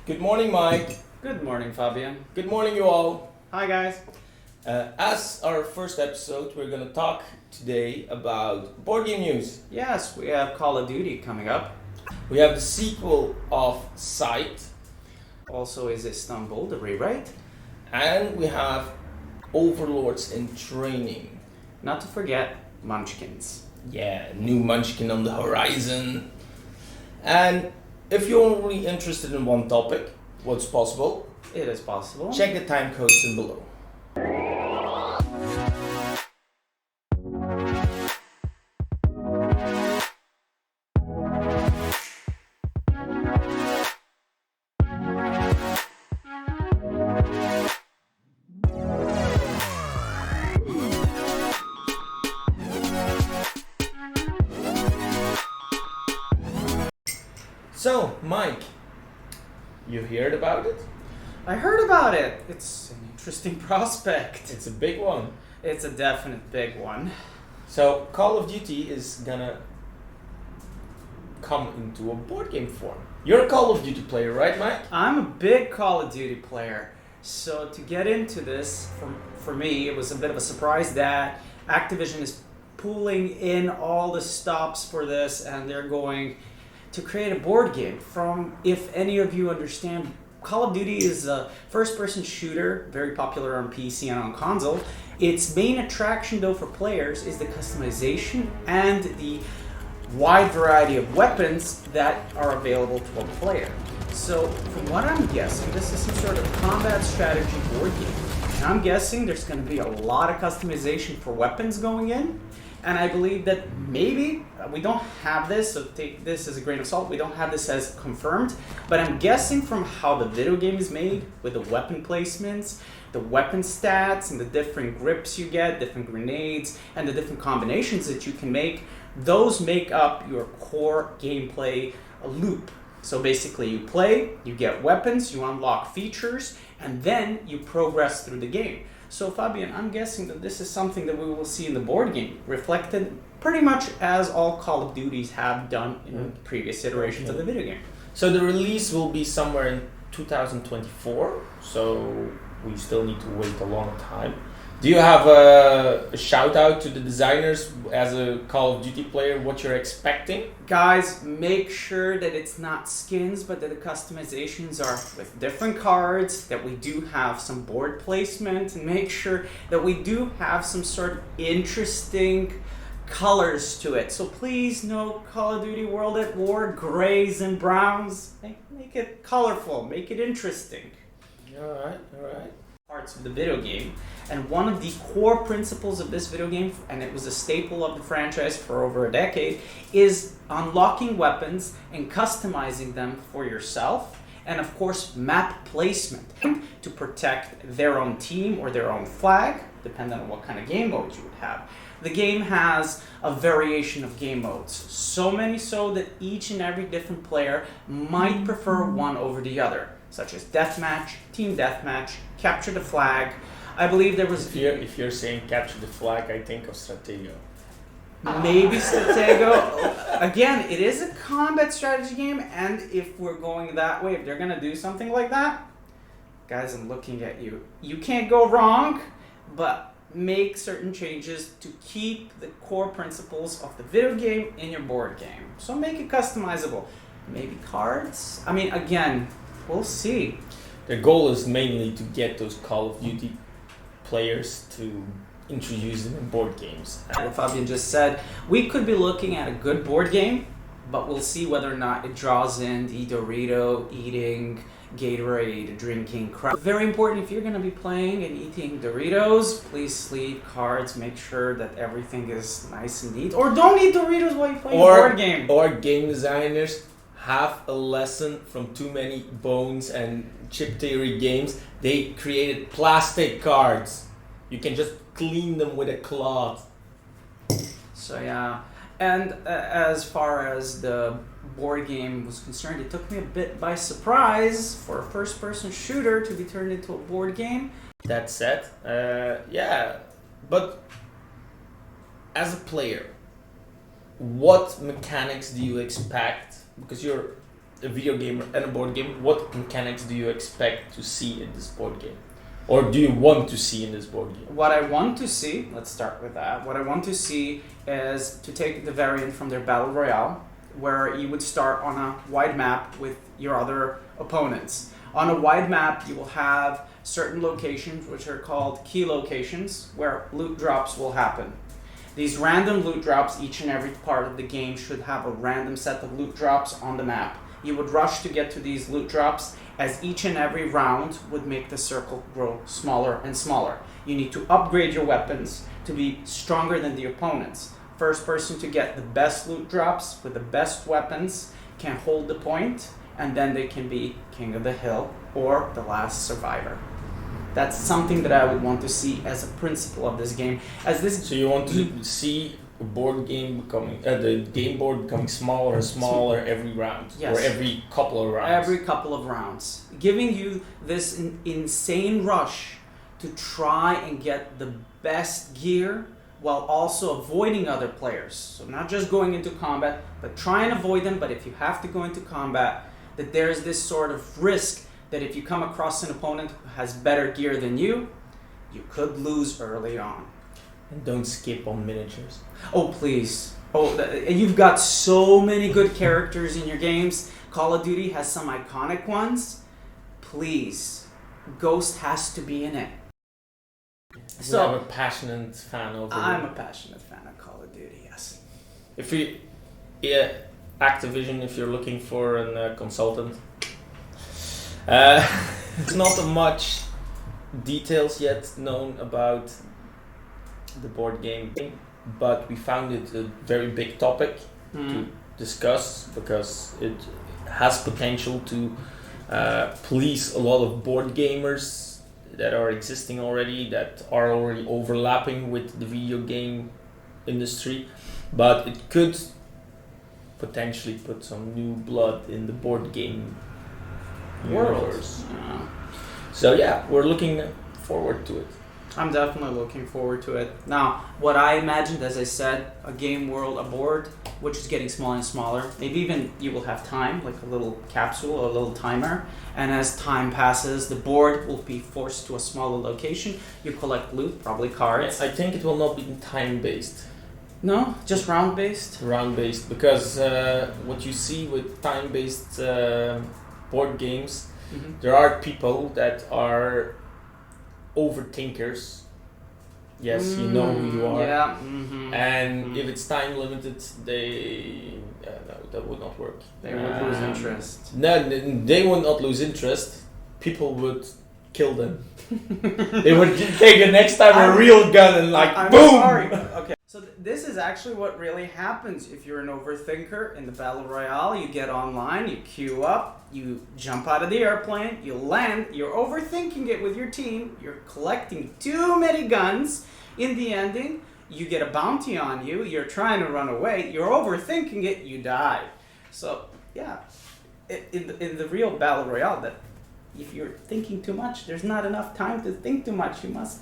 Good morning, Mike. Good morning, Fabian. Good morning, you all. Hi, guys. As our first episode, we're going to talk today about board game news. Yes, we have Call of Duty coming up. We have the sequel of Scythe, Also is Istanbul, the rewrite. and we have Overlords in training. Not to forget Munchkins. Yeah, new Munchkin on the horizon. And if you're only interested in one topic, what's possible, It is possible. check the timecodes in below. So, Mike, you heard about it? I heard about it. It's an interesting prospect. It's a big one. It's a definite big one. So, Call of Duty is gonna come into a board game form. You're a Call of Duty player, right, Mike? I'm a big Call of Duty player. So to get into this, for me, it was a bit of a surprise that Activision is pulling in all the stops for this and they're going to create a board game. From, if any of you understand, Call of Duty is a first-person shooter, very popular on PC and on console. Its main attraction, though, for players is the customization and the wide variety of weapons that are available to a player. So, from what I'm guessing, this is some sort of combat strategy board game. And I'm guessing there's going to be a lot of customization for weapons going in. And I believe that maybe we don't have this, so take this as a grain of salt. We don't have this as confirmed, but I'm guessing from how the video game is made, with the weapon placements, the weapon stats, and the different grips you get, different grenades, and the different combinations that you can make, those make up your core gameplay loop. So basically you play, you get weapons, you unlock features, and then you progress through the game. So Fabian, I'm guessing that this is something that we will see in the board game, reflected pretty much as all Call of Duties have done in previous iterations of the video game. So the release will be somewhere in 2024, so we still need to wait a long time. Do you have a shout out to the designers as a Call of Duty player, what you're expecting? Guys, make sure that it's not skins, but that the customizations are with different cards, that we do have some board placement, and make sure that we do have some sort of interesting colors to it. So please, no Call of Duty World at War, grays and browns. Make it colorful, make it interesting. Alright. Parts of the video game, and one of the core principles of this video game, and it was a staple of the franchise for over a decade, is unlocking weapons and customizing them for yourself, and of course map placement to protect their own team or their own flag, depending on what kind of game mode you would have. The game has a variation of game modes, so many so that each and every different player might prefer one over the other, such as deathmatch, team deathmatch, capture the flag. I believe there was... If you're saying capture the flag, I think of Stratego. Maybe Stratego. Again, it is a combat strategy game, and if we're going that way, if they're going to do something like that, guys, I'm looking at you. You can't go wrong, but make certain changes to keep the core principles of the video game in your board game. So make it customizable. Maybe cards? I mean, again, we'll see. The goal is mainly to get those Call of Duty players to introduce them in board games. What Fabian just said, we could be looking at a good board game, but we'll see whether or not it draws in the Dorito eating, Gatorade drinking crowd. Very important, if you're going to be playing and eating Doritos, please sleeve cards, make sure that everything is nice and neat. Or don't eat Doritos while you play a board game. Or game designers have a lesson from too many bones and chip theory games. They created plastic cards. You can just clean them with a cloth. So yeah, and as far as the board game was concerned, it took me a bit by surprise for a first-person shooter to be turned into a board game. That said, yeah, but as a player, what mechanics do you expect? Because you're a video game and a board game, what mechanics do you expect to see in this board game? Or do you want to see in this board game? What I want to see, let's start with that. What I want to see is to take the variant from their Battle Royale, where you would start on a wide map with your other opponents. On a wide map, you will have certain locations which are called key locations where loot drops will happen. These random loot drops, each and every part of the game should have a random set of loot drops on the map. You would rush to get to these loot drops, as each and every round would make the circle grow smaller and smaller. You need to upgrade your weapons to be stronger than the opponents. First person to get the best loot drops with the best weapons can hold the point, and then they can be king of the hill or the last survivor. That's something that I would want to see as a principle of this game. So you want to see a board game becoming, the game board becoming smaller and smaller every round, yes. Or every couple of rounds. Every couple of rounds, giving you this insane rush to try and get the best gear while also avoiding other players. So not just going into combat, but try and avoid them. But if you have to go into combat, that there is this sort of risk that if you come across an opponent who has better gear than you could lose early on. And don't skip on miniatures. Oh, please. Oh, you've got so many good characters in your games. Call of Duty has some iconic ones. Please, Ghost has to be in it. So I'm a passionate fan of it. I'm a passionate fan of Call of Duty, yes. Activision, if you're looking for a consultant, there's not much details yet known about the board game, but we found it a very big topic to discuss because it has potential to please a lot of board gamers that are existing already, that are already overlapping with the video game industry, but it could potentially put some new blood in the board game universe. So yeah, we're looking forward to it. I'm definitely looking forward to it. Now, what I imagined, as I said, a game world, a board, which is getting smaller and smaller. Maybe even you will have time, like a little capsule or a little timer. And as time passes, the board will be forced to a smaller location. You collect loot, probably cards. I think it will not be time-based. No, just round-based? Round-based, because what you see with time-based board games, there are people that are overthinkers. Yes, you know who you are. Yeah. And if it's time limited, no, that would not work. They would lose interest. No, they would not lose interest. People would kill them. They would take the next time a real gun and I'm boom! Sorry. Okay. So this is actually what really happens if you're an overthinker in the Battle Royale. You get online, you queue up, you jump out of the airplane, you land, you're overthinking it with your team, you're collecting too many guns. In the ending, you get a bounty on you, you're trying to run away, you're overthinking it, you die. So, yeah, in the real Battle Royale, that if you're thinking too much, there's not enough time to think too much, you must...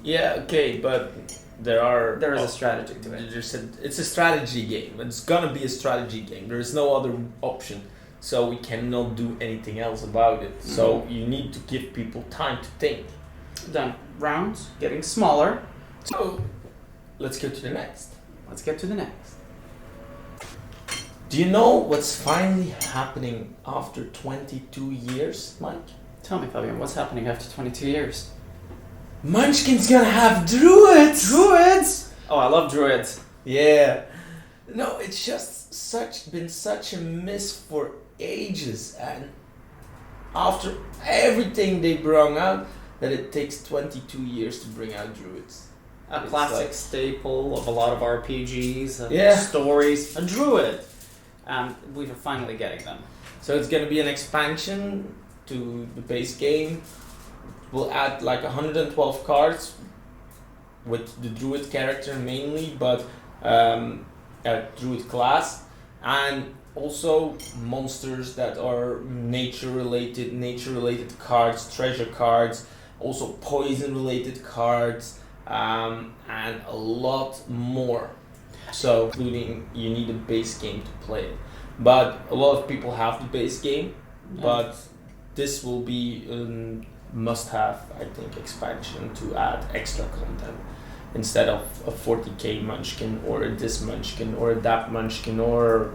Yeah, okay, but there is a strategy to it. It's a strategy game. It's gonna be a strategy game. There is no other option. So we cannot do anything else about it. So you need to give people time to think. Done. Rounds getting smaller. So let's go to the next. Let's get to the next. Do you know what's finally happening after 22 years, Mike? Tell me, Fabian, what's happening after 22 years? Munchkin's gonna have druids! Druids? Oh, I love druids. Yeah. No, it's just been such a miss for ages, and after everything they brought out, that it takes 22 years to bring out druids. A classic staple of a lot of RPGs and Yeah. stories. A druid. And we're finally getting them. So it's gonna be an expansion to the base game. We'll add like 112 cards with the druid character mainly, but a druid class, and also monsters that are nature related cards, treasure cards, also poison related cards, and a lot more. So including, you need a base game to play it. but a lot of people have the base game. But this will be a must-have, I think, expansion to add extra content instead of a 40k Munchkin or a this Munchkin or a that Munchkin or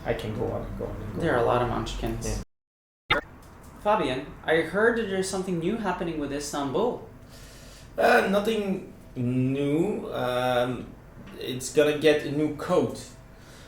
I can go on and go on and go. There are a lot of Munchkins. Yeah. Fabian, I heard that there's something new happening with Istanbul. Nothing new. It's gonna get a new code.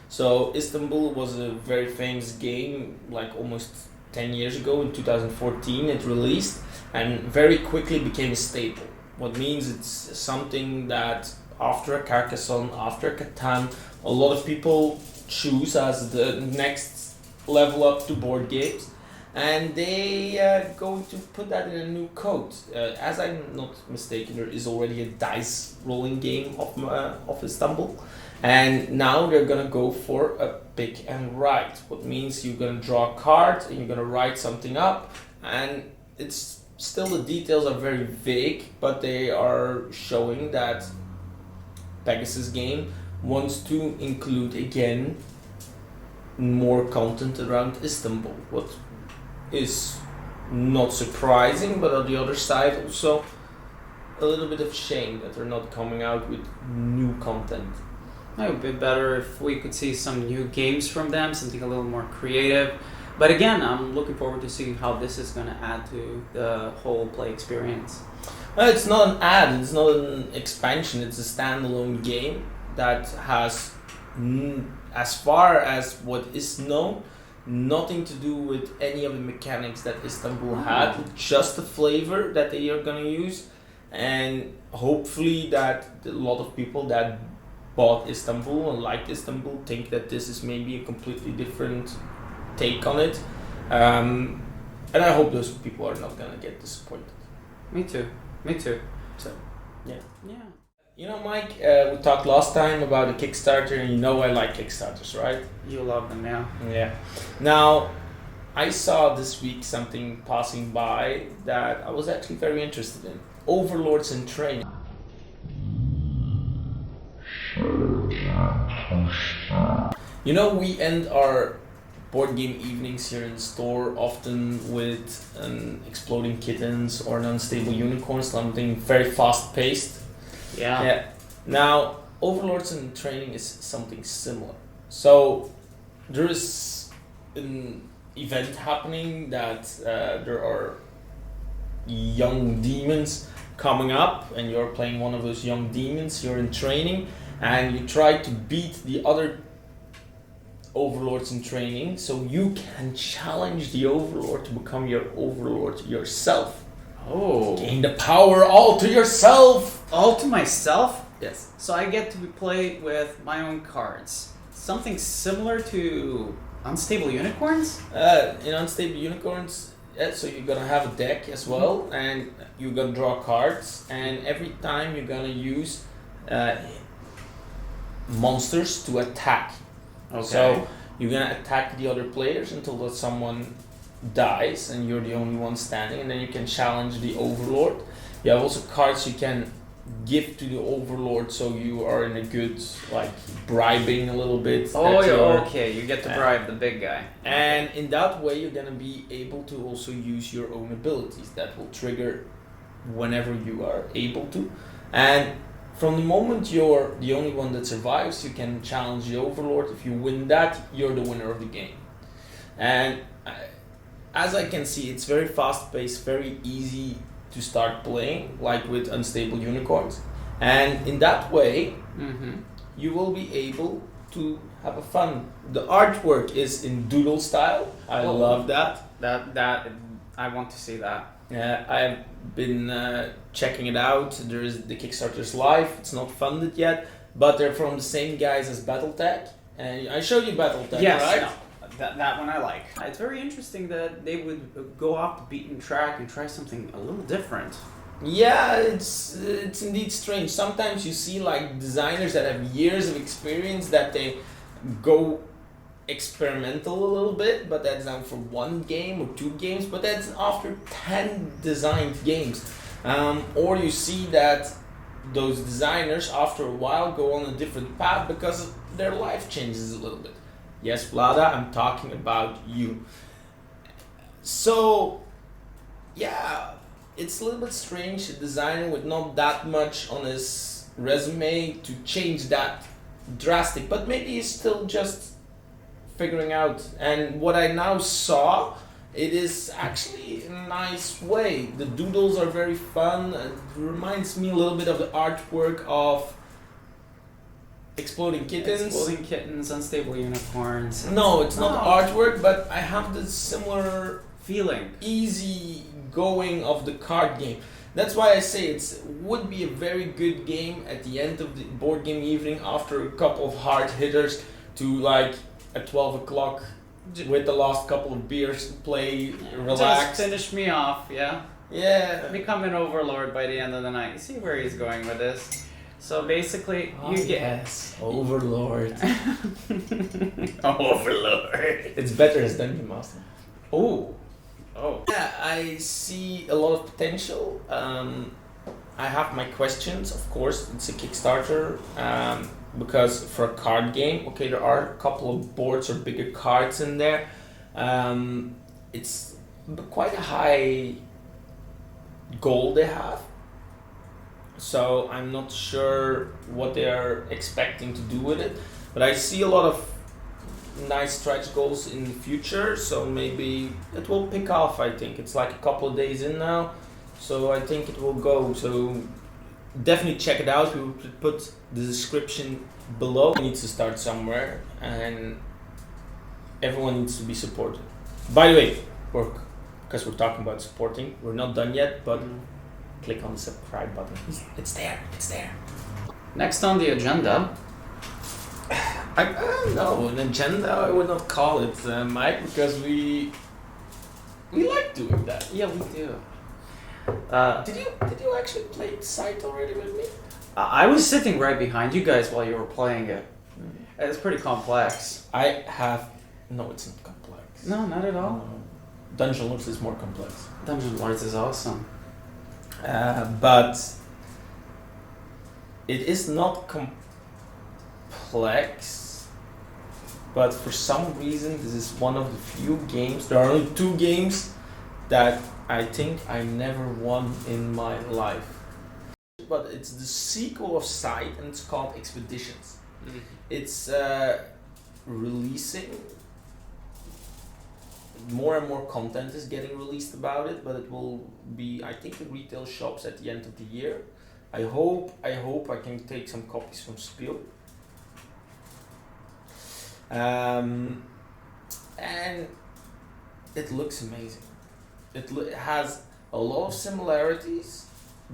So Istanbul was a very famous game, like almost 10 years ago in 2014 it released, and very quickly became a staple. What means it's something that after a Carcassonne, after a Catan, a lot of people choose as the next level up to board games, and they going to put that in a new code. As I'm not mistaken, there is already a dice rolling game of Istanbul, and now they're gonna go for a pick and write. What means you're gonna draw a card and you're gonna write something up, and it's still the details are very vague, but they are showing that Pegasus game wants to include again more content around Istanbul. What is not surprising, but on the other side also a little bit of shame that they're not coming out with new content. It would be better if we could see some new games from them, something a little more creative. But again, I'm looking forward to seeing how this is going to add to the whole play experience. It's not an ad, it's not an expansion, it's a standalone game that has, as far as what is known, nothing to do with any of the mechanics that Istanbul had, just the flavor that they are going to use, and hopefully that a lot of people that bought Istanbul and liked Istanbul think that this is maybe a completely different take on it, and I hope those people are not going to get disappointed. Me too. So, yeah. You know, Mike, we talked last time about a Kickstarter, and you know I like Kickstarters, right? You love them, yeah. Yeah. Now, I saw this week something passing by that I was actually very interested in. Overlords in training. You know, we end our board game evenings here in the store often with an exploding kittens or an unstable unicorn, something very fast paced. Yeah. Now, Overlords in training is something similar. So there is an event happening that there are young demons coming up, and you're playing one of those young demons. You're in training, and you try to beat the other Overlords in training, so you can challenge the Overlord to become your Overlord yourself. Oh. Gain the power all to yourself. All to myself? Yes. So I get to play with my own cards. Something similar to Unstable Unicorns? In Unstable Unicorns, so you're gonna have a deck as well, and you're gonna draw cards, and every time you're gonna use monsters to attack. Okay. So you're gonna attack the other players until that someone dies and you're the only one standing, and then you can challenge the Overlord. You have also cards you can give to the Overlord, so you are in a good, like, bribing a little bit. Okay, you get to bribe the big guy. And in that way you're gonna be able to also use your own abilities that will trigger whenever you are able to. And from the moment you're the only one that survives, you can challenge the Overlord. If you win that, you're the winner of the game. And as I can see, it's very fast-paced, very easy to start playing, like with Unstable Unicorns. And in that way, you will be able to have a fun. The artwork is in doodle style. I love that. That I want to see that. I've been checking it out. There is the Kickstarter's live. It's not funded yet, but they're from the same guys as BattleTech. And I showed you BattleTech, yes, right? No. That one I like. It's very interesting that they would go off the beaten track and try something a little different. Yeah, it's indeed strange. Sometimes you see like designers that have years of experience that they go experimental a little bit, but that's not for one game or two games, but that's after 10 designed games. Or you see that those designers after a while go on a different path because their life changes a little bit. Yes, Vlada, I'm talking about you. So, yeah, it's a little bit strange, a designer with not that much on his resume to change that drastic, but maybe he's still just figuring out. And what I now saw, it is actually a nice way. The doodles are very fun. It reminds me a little bit of the artwork of Exploding Kittens. Exploding Kittens, Unstable Unicorns. No, it's not artwork, but I have this similar feeling, easy going of the card game. That's why I say it would be a very good game at the end of the board game evening after a couple of hard hitters to like at 12 o'clock with the last couple of beers play, relax. Just finish me off, yeah? Yeah. Become an overlord by the end of the night. See where he's going with this. So basically, you get... Yes, Overlord. Overlord. It's better as Dungeon Master. Oh. Yeah, I see a lot of potential. I have my questions, of course. It's a Kickstarter. Because for a card game, okay, there are a couple of boards or bigger cards in there. It's quite a high goal they have. So I'm not sure what they are expecting to do with it. But I see a lot of nice stretch goals in the future. So maybe it will pick off, I think. It's like a couple of days in now. So I think it will go. So definitely check it out. We will put the description below. It needs to start somewhere and everyone needs to be supported. By the way, because we're talking about supporting, we're not done yet, but click on the subscribe button. It's there. Next on the agenda. I don't know, an agenda I would not call it, Mike, because we like doing that. Yeah, we do. Did you actually play Scythe already with me? I was sitting right behind you guys while you were playing it. It's pretty complex. No, it's not complex. No, not at all. No. Dungeon Lords is more complex. Dungeon Lords is awesome. But it is not complex. But for some reason, this is one of the few games. There are only 2 games that I think I never won in my life. But it's the sequel of Scythe and it's called Expeditions. Mm-hmm. It's releasing. More and more content is getting released about it, but it will be, I think, in retail shops at the end of the year. I hope I can take some copies from Spiel. And it looks amazing. It has a lot of similarities,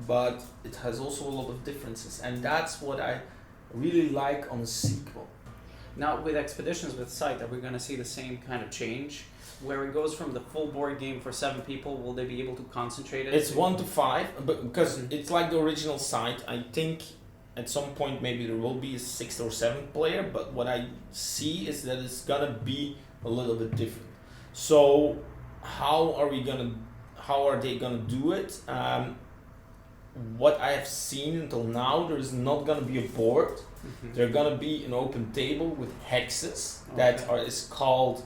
but it has also a lot of differences, and that's what I really like on a sequel. Now, with Expeditions with Scythe, are we going to see the same kind of change? Where it goes from the full board game for 7 people, will they be able to concentrate it? It's 1 to 5, but because it's like the original Scythe, I think at some point maybe there will be a 6th or 7th player, but what I see is that it's gonna be a little bit different. So how are they gonna do it? What I have seen until now, there is not gonna be a board. Mm-hmm. There's gonna be an open table with hexes that is called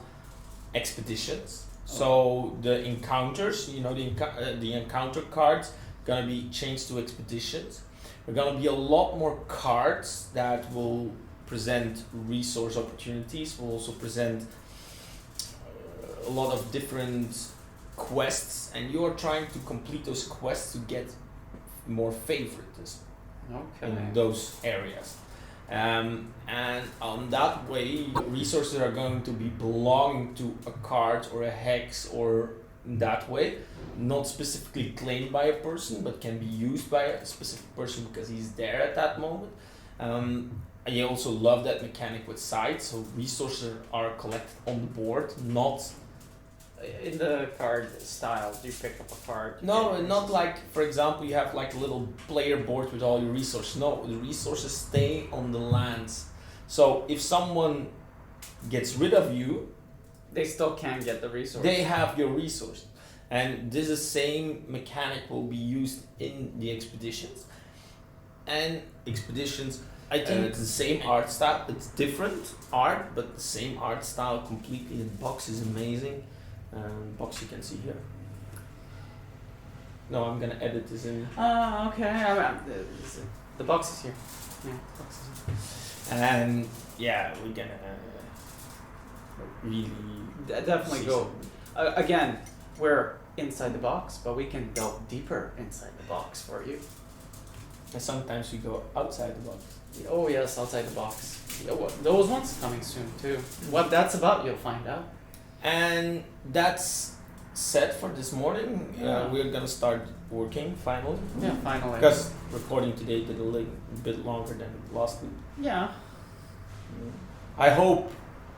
expeditions. So the encounters, the encounter cards, gonna be changed to expeditions. There are gonna be a lot more cards that will present resource opportunities. Will also present a lot of different quests, and you are trying to complete those quests to get more favoritism in those areas. And on that way, resources are going to be belonging to a card or a hex, or in that way, not specifically claimed by a person, but can be used by a specific person because he's there at that moment. I also love that mechanic with Scythe, so resources are collected on the board, not in the card style. You pick up a card. No, not like, for example, you have like a little player board with all your resources. No, the resources stay on the lands. So if someone gets rid of you, they still can get the resource. They have your resource. And this is same mechanic will be used in the expeditions. And expeditions I think it's the same art style. It's different art, but the same art style completely. The box is amazing. Box you can see here. No, I'm gonna edit this in. Oh, okay. The box is here. Yeah, the box is here. And yeah, we're gonna really definitely go. Again, we're inside the box, but we can delve deeper inside the box for you. And sometimes we go outside the box. Oh yes, outside the box. Yeah, those ones coming soon too. What that's about, you'll find out. And that's set for this morning. Yeah. We're gonna start working finally. Yeah, finally. Because recording today did a bit longer than last week. Yeah. I hope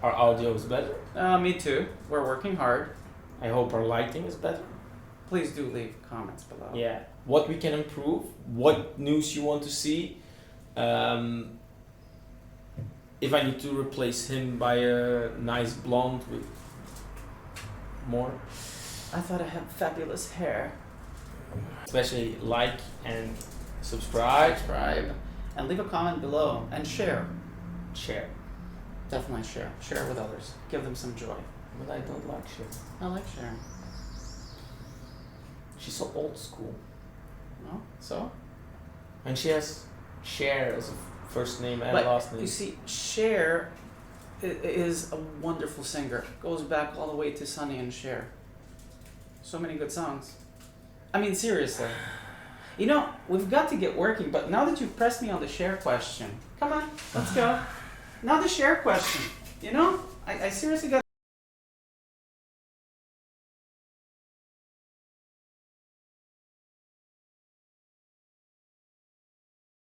our audio is better. Me too. We're working hard. I hope our lighting is better. Please do leave comments below. Yeah. What we can improve, what news you want to see. If I need to replace him by a nice blonde with more. I thought I had fabulous hair. Especially like and subscribe. And leave a comment below and share. Share. Definitely share. Share with others. Give them some joy. But I don't like share. I like sharing. She's so old school. No? So? And she has Cher as a first name and But last name. you see, Cher is a wonderful singer. Goes back all the way to Sonny and Cher. So many good songs. I mean, seriously. You know, we've got to get working, but now that you've pressed me on the Cher question, come on, let's go. Now the Cher question. You know, I seriously got